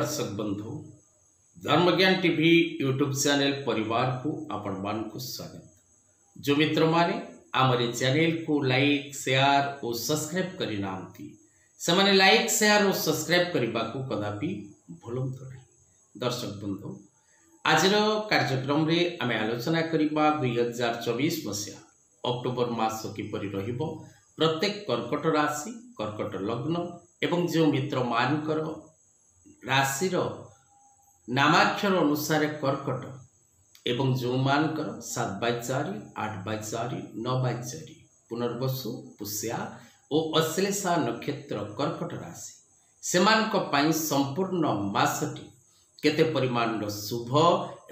दर्शक बंधु धर्मज्ञान TV YouTube channel परिवार को आपण मान को स्वागत। जो मित्र माने आमरे चैनल को लाइक शेयर और सब्सक्राइब करि नांती से माने लाइक शेयर और सब्सक्राइब करबा को कदापि भूलंतु नहीं। दर्शक बंधु आज कार्यक्रम रे आमे आलोचना करिबा 2024 मसिया अक्टोबर मास किपरि रहिबो प्रत्येक कर्कट राशि कर्कट लग्न एवं जो मित्र मानकर राशिर नामाक्षर अनुसार कर्कट एवं जो मानकर 7/4 8/4 9/4 पुनर्वसु पुष्या और अश्लेषा नक्षत्र कर्कट राशि सेमानक पाई संपूर्ण मासटी केते परिमाण शुभ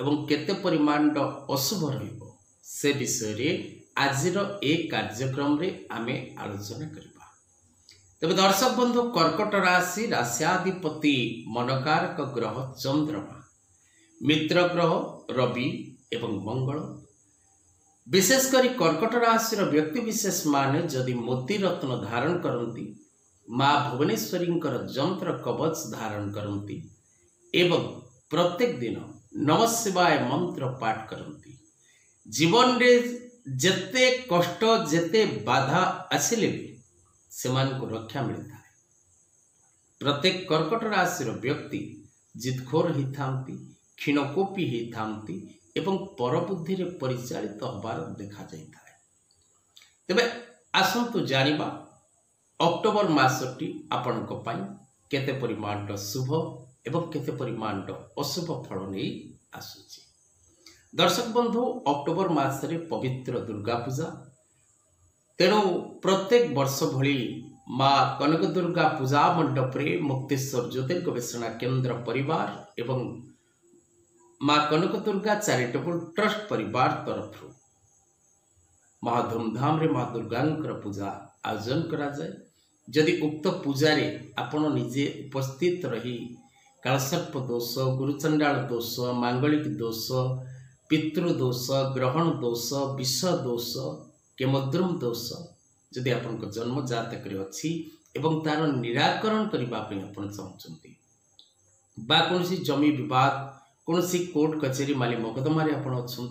एवं केते परिमाण अशुभ रहिबो से विषय रे आजिर ए कार्यक्रम रे आमे आलोचना करिबा। तबे दर्शक बंधु कर्कट राशि राश्याधिपति मनकारक ग्रह चंद्रमा मित्र ग्रह रवि एवं मंगल विशेषकर कर्कट राशि व्यक्ति विशेष माने जदि मोती रत्न धारण करती माँ भुवनेश्वरी जंत्र कवच धारण करती एवं प्रत्येक दिन नमः शिवाय मंत्र पाठ करती जीवन रे जेते कष्ट जेते बाधा आसिले भी सेमान को रक्षा मिलता है। प्रत्येक कर्कट राशि व्यक्ति जिदखोर ही थांती क्षीणकोपी ही थांती एवं परबुद्धि रे परिचालित होबार देखा जाता है। तेबे आसंतु जानिबा अक्टोबर मासटी आपनक पई केते परिमाण शुभ एवं केते परिमाण अशुभ फल नहीं आसुची। दर्शक बंधु अक्टोबर मासरे पवित्र दुर्गा पूजा तेणु प्रत्येक वर्ष भली माँ कनक दुर्गा पूजा मंडप रे मुक्तेश्वर ज्योतिर्गवेषणा केंद्र परिवार एवं माँ कनक दुर्गा चैरिटेबल ट्रस्ट परिवार तरफ महाधूमधाम रे माँ दुर्गा पूजा आयोजन करा जाए। जदि उक्त पूजा रे आपण निजे उपस्थित रही कालसर्प दोष गुरुचंडाल दोष मांगलिक दोष पितृदोष ग्रहण दोष विष दोष केमद्रुम दोष जदि आपन जन्म जातक अच्छी एवं तार निराकरण करने आपण चाहते बा कौन जमी विवाद कौन कोर्ट कचेरी माली मकदमा आपण अच्छा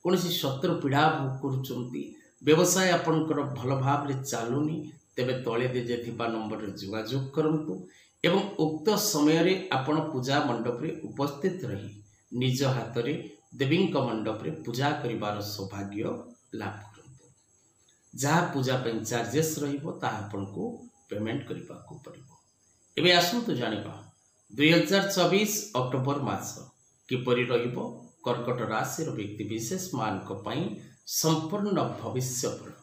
कौन शत्रु पीड़ा भोग कर व्यवसाय आपणकर भल भाव रे चलुनी तेबे तले दे नंबर जोगाजोग करंतु एवं उक्त समय रे आपण पूजा मंडप रे उपस्थित रही निज हाथ रे देवी मंडप रे पूजा करिवार सौभाग्य लाभ करंतु। जहाँ पूजा पे चार्जेस रहिबो ता आपण को पेमेंट करबा को पड़िबो। एबे आसंतु जानिबा 2024 अक्टोबर मास किपरि रहिबो कर्कट राशि रो व्यक्ति विशेष मानक पई संपूर्ण भविष्य फल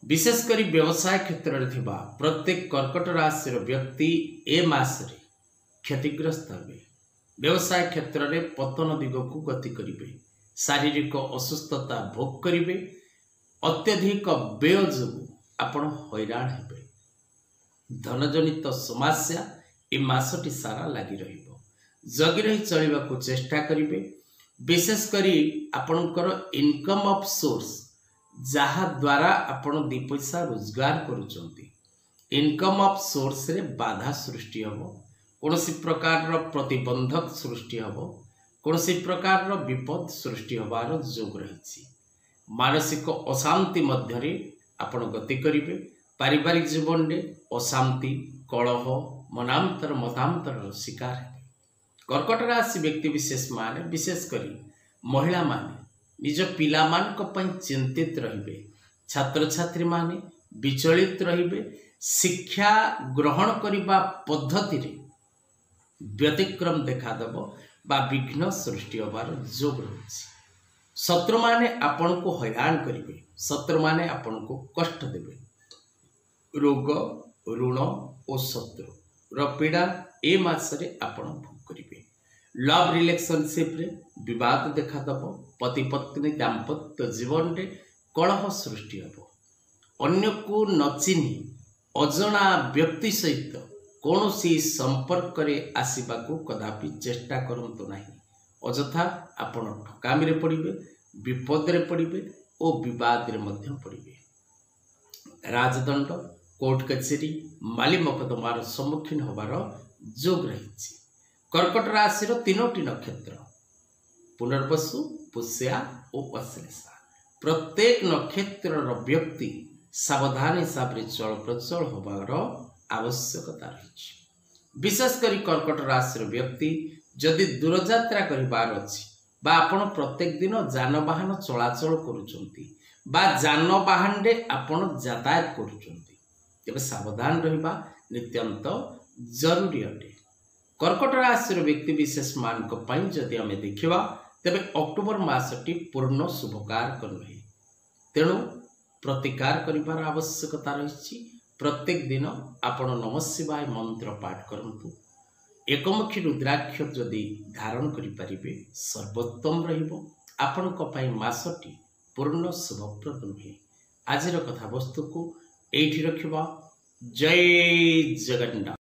विशेष करी व्यवसाय क्षेत्र रे थिबा प्रत्येक कर्कट राशि रो व्यक्ति ए मास रे क्षतिग्रस्त हेबे। व्यवसाय क्षेत्र रे पतन दिग को गति करिवे शारीरिक असुस्थता भोग करिवे अत्यधिक व्यय जो आपण हैरान हेबे धनजनित समस्या ए मासटी सारा लागि रहिबो जगी रही चलिबा को चेष्टा करिवे। विशेष करी आपणकर इनकम ऑफ सोर्स जहा द्वारा आपण दि पैसा रोजगार करूचंती इनकम ऑफ सोर्स रे बाधा सृष्टि हबो कौन प्रकार प्रतिबंधक सृष्टि हम कौन प्रकार विपद सृष्टि हबार जोग रही मानसिक अशांति मध्य आपण गति करिवे। पारिवारिक जीवन में अशांति कलह मनांतर मतांतर शिकार है। कर्कट राशि व्यक्ति विशेष माने विशेषकर महिला माने निज पिला मानक पई चिंतित रहिबे छात्र छात्री माने विचलित रहिबे शिक्षा ग्रहण करिबा पद्धति रे व्यतिक्रम देखादेव बा विघ्न सृष्टि होबार जोग रही। शत्रु माने आपण को हैरान करिवे शत्रु माने आपण को कष्ट देवे रोग ऋण और शत्रु पीड़ा ए मासरे आपण भोग करिवे। लव रिलेशनशिप रे विवाद देखादेव पति पत्नी दाम्पत्य जीवन रे कलह सृष्टि हेबो अन्य को न चिन्ही अजना व्यक्ति सहित कौन सी संपर्क रे आसीबा को कदापि चेष्टा करंतु नहीं अजथा आपण ठकामी रे पड़िबे विपद रे पड़िबे और विवाद रे मध्य पड़िबे। राजदंड कोर्ट कचेरी माली मकदमार सम्मुखीन होबार जोग रही। कर्कट राशि तीनोटी नक्षत्र पुनर्वसु, पुष्या और अश्लेषा। प्रत्येक नक्षत्र व्यक्ति सावधान हिसाब से चल प्रचल होबार आवश्यकता रही। विशेषकर कर्कट राशि व्यक्ति जदि दूरयात्रा करिबार अछि बा आपण प्रत्येक दिन जानवाहन चलाचल करुचंती बा जानवाहन रे आपण यातायात करुचंती तेबे सावधान रहिबा नित्यंत जरूरी अटे। कर्कट राशि व्यक्ति विशेष मान जदि आम देखा तेबे अक्टोबर मासटी पूर्ण शुभकार नुहे, तेणु प्रतिकार करिबार आवश्यकता रही। प्रत्येक दिन आपण नमः शिवाय मंत्र पाठ करंतु, एकमुखी रुद्राक्ष जदि धारण करिपारिबे सर्वोत्तम रहिबो। आपणक पई मासटी पूर्ण शुभप्रद नुहे। आजिर कथा वस्तु को एठी रखिबा। जय जगन्नाथ।